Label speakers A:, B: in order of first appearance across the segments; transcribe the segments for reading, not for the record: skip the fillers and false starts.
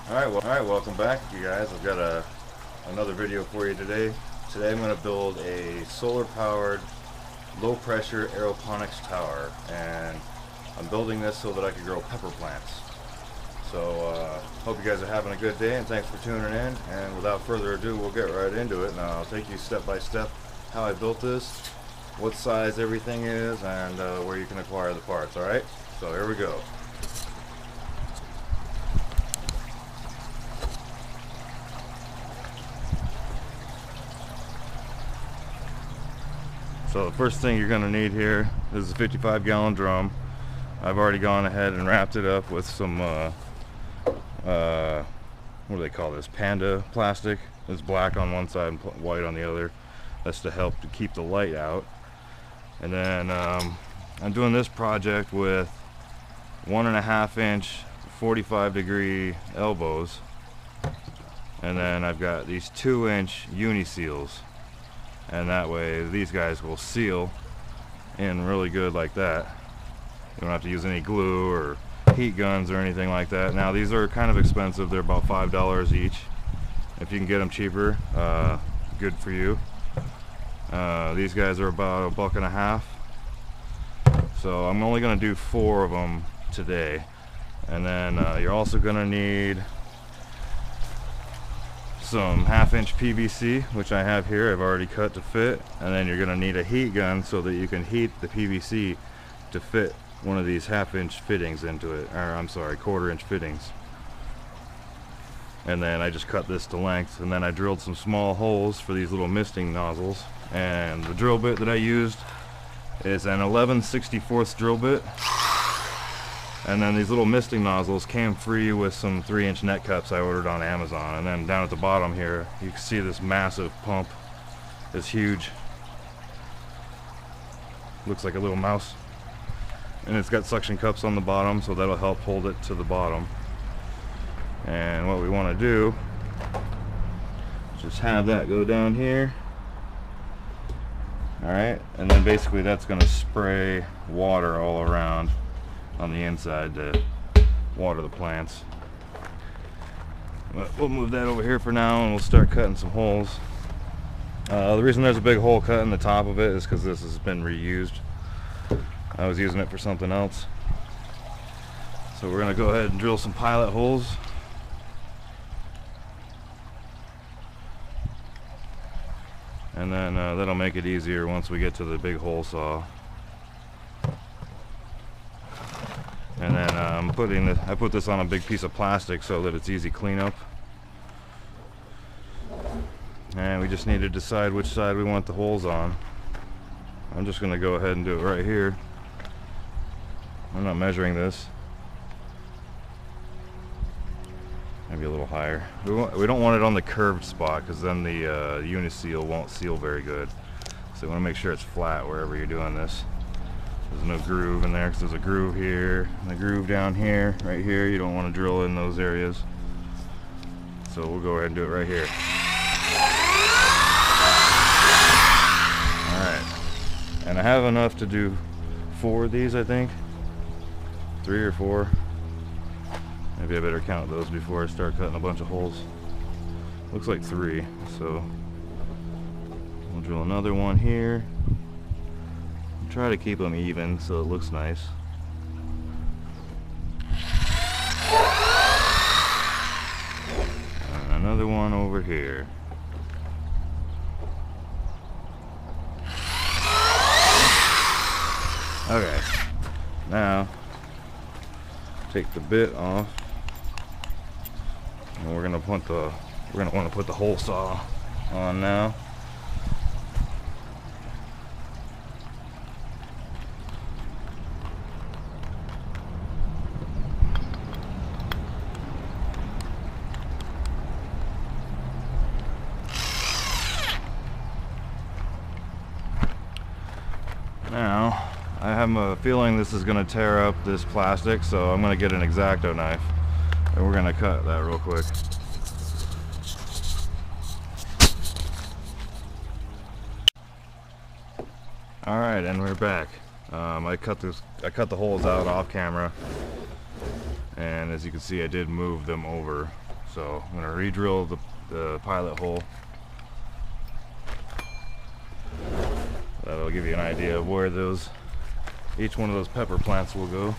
A: Alright, welcome back you guys. I've got another video for you today. Today I'm going to build a solar powered low pressure aeroponics tower, and I'm building this so that I can grow pepper plants. So hope you guys are having a good day, and thanks for tuning in. And without further ado, we'll get right into it. Now I'll take you step by step how I built this, what size everything is, and where you can acquire the parts. Alright, so here we go. So the first thing you're going to need here is a 55-gallon drum. I've already gone ahead and wrapped it up with some, what do they call this? Panda plastic. It's black on one side and white on the other. That's to help to keep the light out. And then I'm doing this project with 1.5 inch 45-degree elbows. And then I've got these 2-inch uni seals. And that way these guys will seal in really good like that. You don't have to use any glue or heat guns or anything like that. Now these are kind of expensive. They're about $5 each. If you can get them cheaper, good for you. These guys are about $1.50. So I'm only going to do 4 of them today. And then you're also going to need some 1/2 inch PVC, which I have here. I've already cut to fit. And then you're going to need a heat gun so that you can heat the PVC to fit one of these 1/2 inch fittings into it, or I'm sorry, 1/4 inch fittings. And then I just cut this to length, and then I drilled some small holes for these little misting nozzles. And the drill bit that I used is an 11/64 drill bit. And then these little misting nozzles came free with some 3-inch net cups I ordered on Amazon. And then down at the bottom here, you can see this massive pump. It's huge. Looks like a little mouse. And it's got suction cups on the bottom, so that'll help hold it to the bottom. And what we want to do is just have that go down here. Alright, and then basically that's going to spray water all around on the inside to water the plants. But we'll move that over here for now, and we'll start cutting some holes. The reason there's a big hole cut in the top of it is because this has been reused. I was using it for something else. So we're going to go ahead and drill some pilot holes. And then that'll make it easier once we get to the big hole saw. And then I put this on a big piece of plastic so that it's easy cleanup. And we just need to decide which side we want the holes on. I'm just going to go ahead and do it right here. I'm not measuring this. Maybe a little higher. We don't want it on the curved spot, because then the uniseal won't seal very good. So we want to make sure it's flat wherever you're doing this. There's no groove in there, because there's a groove here and a groove down here, right here. You don't want to drill in those areas. So we'll go ahead and do it right here. Alright. And I have enough to do 4 of these, I think. 3 or 4. Maybe I better count those before I start cutting a bunch of holes. Looks like 3, so we'll drill another one here. Try to keep them even so it looks nice. And another one over here. Okay, now take the bit off, and we're gonna want to put the hole saw on now. Now, I have a feeling this is going to tear up this plastic, so I'm going to get an X-Acto knife, and we're going to cut that real quick. Alright, and we're back. I cut the holes out off camera, and as you can see, I did move them over So I'm going to re-drill the pilot hole. That'll give you an idea of where each one of those pepper plants will go.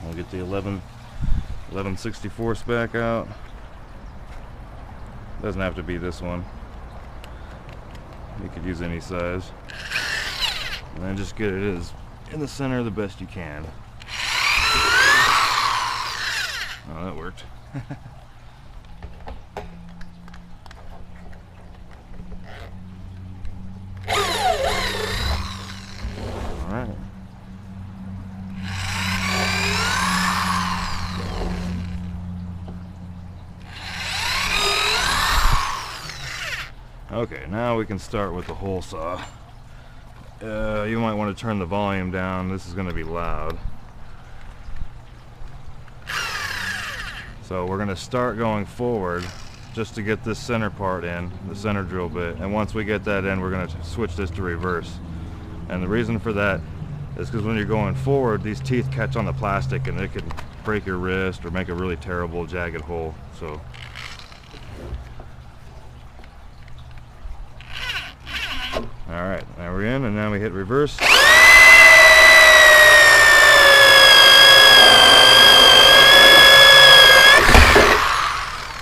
A: I'll get the 11/64 back out. Doesn't have to be this one. You could use any size. And then just get it in the center the best you can. Oh, that worked. Alright. Okay, now we can start with the hole saw. You might want to turn the volume down. This is going to be loud. So we're going to start going forward just to get this center part in, the center drill bit. And once we get that in, we're going to switch this to reverse. And the reason for that is because when you're going forward, these teeth catch on the plastic and it can break your wrist or make a really terrible jagged hole. So alright, now we're in, and now we hit reverse.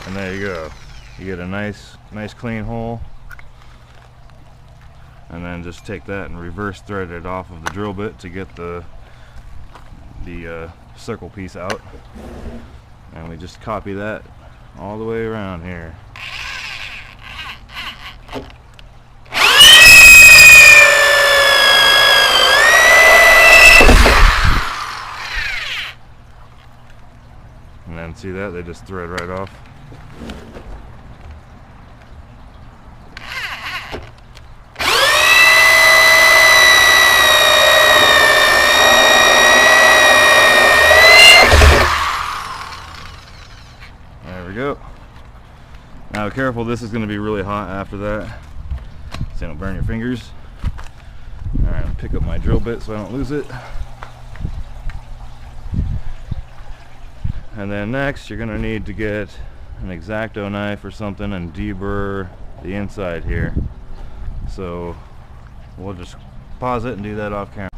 A: And there you go. You get a nice clean hole. And then just take that and reverse thread it off of the drill bit to get the circle piece out. And we just copy that all the way around here. And then see that? They just thread right off. There we go. Now careful, this is going to be really hot after that, so you don't burn your fingers. Alright, I'll pick up my drill bit so I don't lose it. And then next you're going to need to get an X-Acto knife or something and deburr the inside here. So we'll just pause it and do that off camera.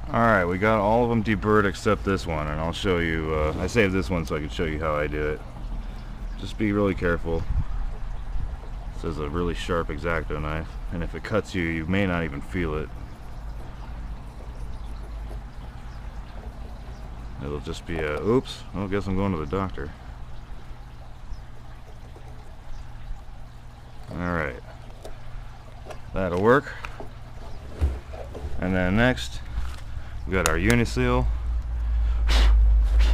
A: Alright, we got all of them deburred except this one, and I'll show you. I saved this one so I can show you how I do it. Just be really careful. This is a really sharp X-Acto knife, and if it cuts you, you may not even feel it. It'll just be a, oops, I guess I'm going to the doctor. Alright, that'll work. And then next, we got our Uniseal.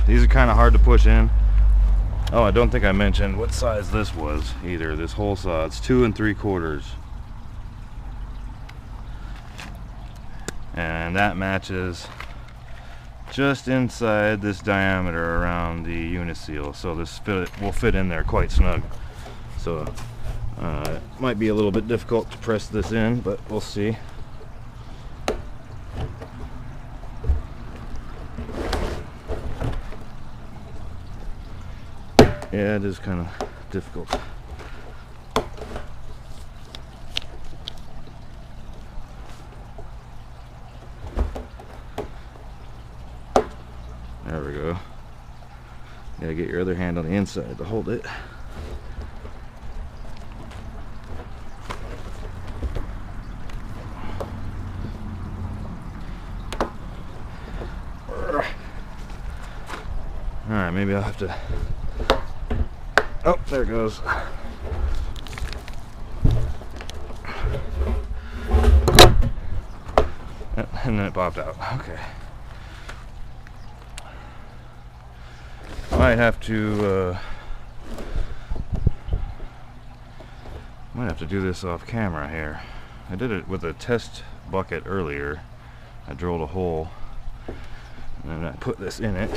A: These are kind of hard to push in. Oh, I don't think I mentioned what size this was either, this hole saw. It's 2 3/4. And that matches just inside this diameter around the Uniseal, so this will fit in there quite snug. So it might be a little bit difficult to press this in, but we'll see. Yeah, it is kind of difficult. There we go. Gotta get your other hand on the inside to hold it. Alright, maybe I'll have to... Oh, there it goes. And then it popped out. Okay. Might have to do this off camera here. I did it with a test bucket earlier. I drilled a hole and then I put this in it.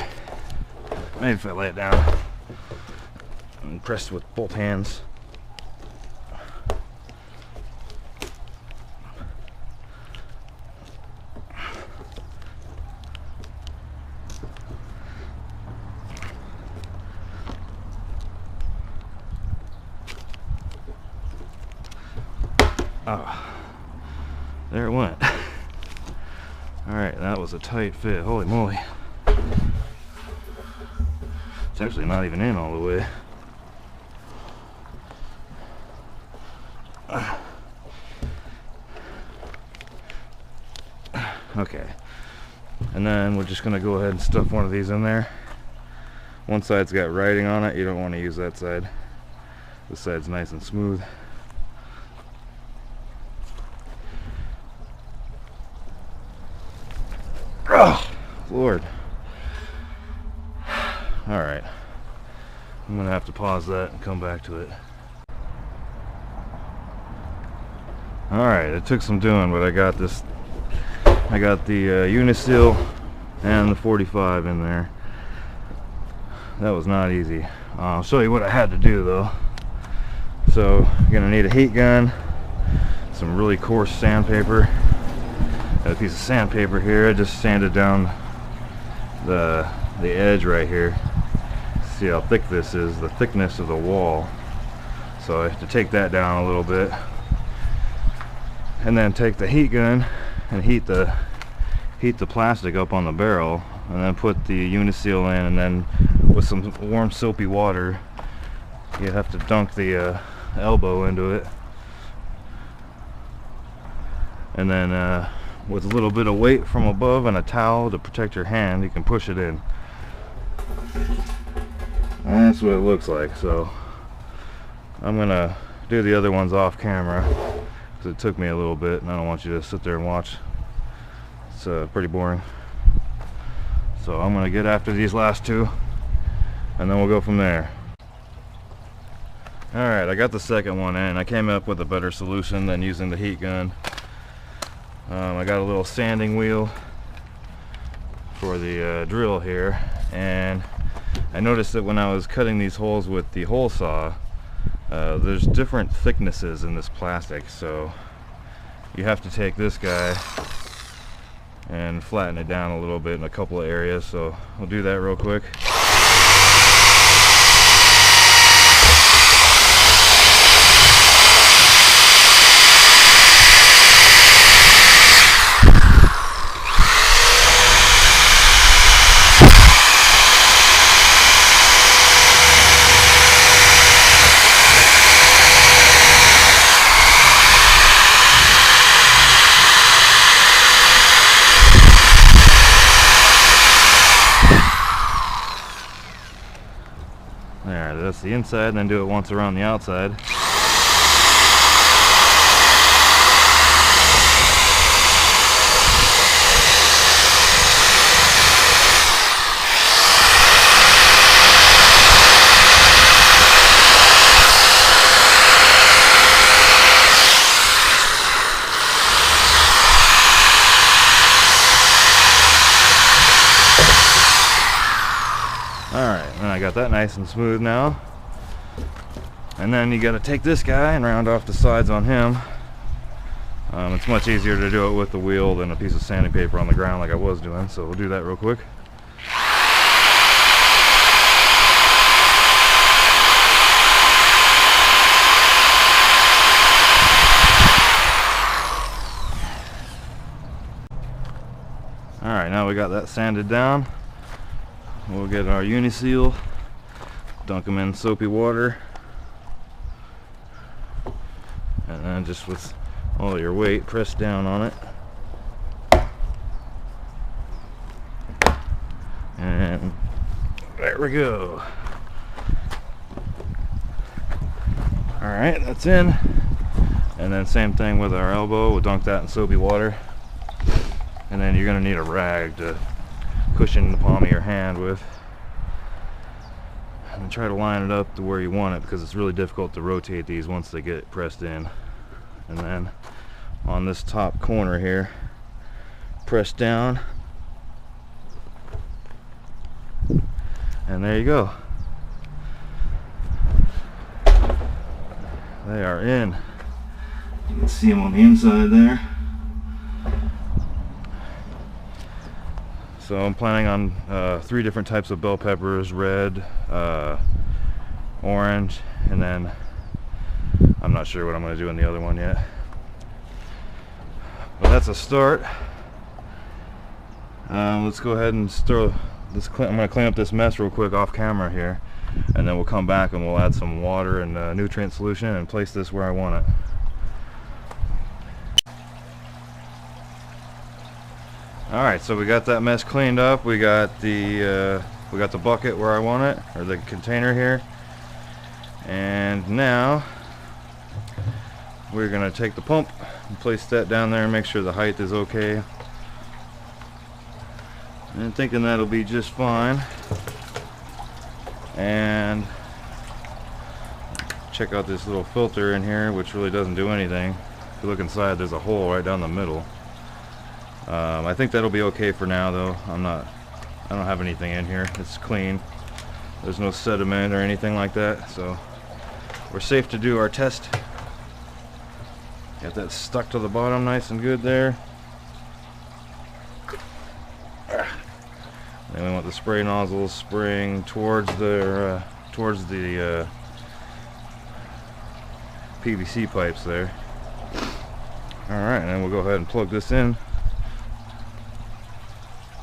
A: Maybe if I lay it down and press with both hands. Oh, there it went. Alright, that was a tight fit. Holy moly. It's actually not even in all the way. Okay. And then we're just going to go ahead and stuff one of these in there. One side's got writing on it. You don't want to use that side. This side's nice and smooth. Oh, Lord. Alright. I'm going to have to pause that and come back to it. Alright, it took some doing, but I got this. I got the Uniseal and the 45 in there. That was not easy. I'll show you what I had to do though. So you're gonna need a heat gun, some really coarse sandpaper, a piece of sandpaper here. I just sanded down the edge right here. See how thick this is, the thickness of the wall. So I have to take that down a little bit, and then take the heat gun and heat the plastic up on the barrel, and then put the Uniseal in, and then with some warm soapy water you have to dunk the elbow into it, and then with a little bit of weight from above and a towel to protect your hand, you can push it in. That's what it looks like. So I'm gonna do the other ones off camera because it took me a little bit and I don't want you to sit there and watch. It's pretty boring. So I'm gonna get after these last two and then we'll go from there. Alright, I got the second one in. I came up with a better solution than using the heat gun. I got a little sanding wheel for the drill here, and I noticed that when I was cutting these holes with the hole saw, there's different thicknesses in this plastic, so you have to take this guy and flatten it down a little bit in a couple of areas. So we'll do that real quick. There, that's the inside, and then do it once around the outside. Alright, and I got that nice and smooth now. And then you got to take this guy and round off the sides on him. It's much easier to do it with the wheel than a piece of sanding paper on the ground like I was doing, so we'll do that real quick. Alright, now we got that sanded down. We'll get our Uniseal, dunk them in soapy water, and then just with all your weight, press down on it. And there we go. Alright, that's in. And then same thing with our elbow, we'll dunk that in soapy water. And then you're going to need a rag to cushion the palm of your hand with, and try to line it up to where you want it, because it's really difficult to rotate these once they get pressed in. And then on this top corner here, press down, and there you go. They are in. You can see them on the inside there. So I'm planning on 3 different types of bell peppers: red, orange, and then I'm not sure what I'm going to do in the other one yet. Well, that's a start. Let's go ahead and stir this. I'm going to clean up this mess real quick off camera here, and then we'll come back and we'll add some water and nutrient solution and place this where I want it. Alright, so we got that mess cleaned up. We got the bucket where I want it, or the container here. And now we're going to take the pump and place that down there and make sure the height is okay. And I'm thinking that'll be just fine. And check out this little filter in here, which really doesn't do anything. If you look inside, there's a hole right down the middle. I think that'll be okay for now, though. I don't have anything in here. It's clean. There's no sediment or anything like that, so we're safe to do our test. Got that stuck to the bottom nice and good there. Then we want the spray nozzles spraying towards the PVC pipes there. Alright, and then we'll go ahead and plug this in.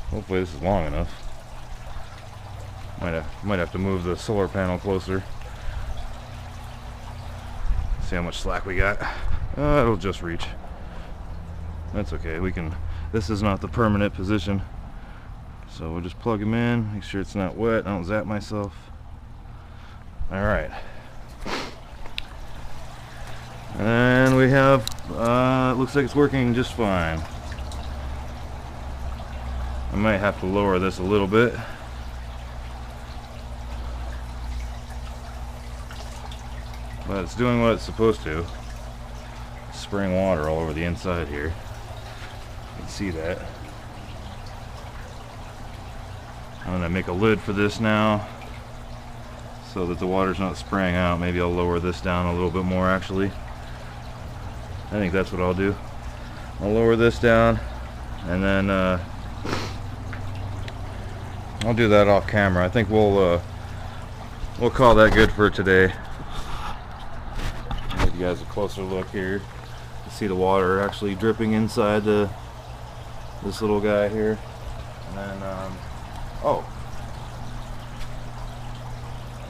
A: Hopefully this is long enough. Might have to move the solar panel closer. See how much slack we got. It'll just reach. That's okay. We can. This is not the permanent position, so we'll just plug them in. Make sure it's not wet. I don't zap myself. All right. And we have. It looks like it's working just fine. I might have to lower this a little bit. But it's doing what it's supposed to. It's spraying water all over the inside here. You can see that. I'm going to make a lid for this now so that the water's not spraying out. Maybe I'll lower this down a little bit more actually. I think that's what I'll do. I'll lower this down and then I'll do that off camera. I think we'll call that good for today. Give you guys a closer look here. You see the water actually dripping inside this little guy here. And then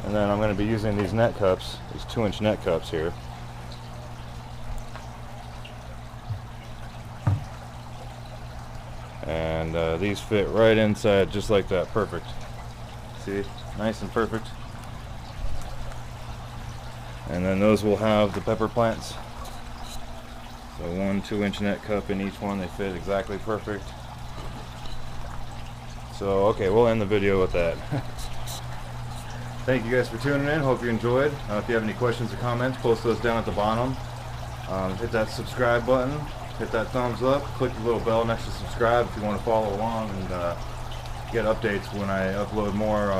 A: and then I'm going to be using these net cups, these 2-inch net cups here. And these fit right inside just like that. Perfect. See? Nice and perfect. And then those will have the pepper plants. So 1 2-inch net cup in each one. They fit exactly perfect. So okay, we'll end the video with that. Thank you guys for tuning in. Hope you enjoyed. If you have any questions or comments, post those down at the bottom. Hit that subscribe button. Hit that thumbs up, click the little bell next to subscribe if you want to follow along and get updates when I upload more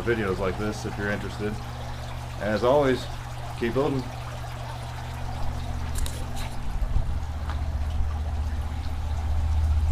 A: videos like this if you're interested. And as always, keep building.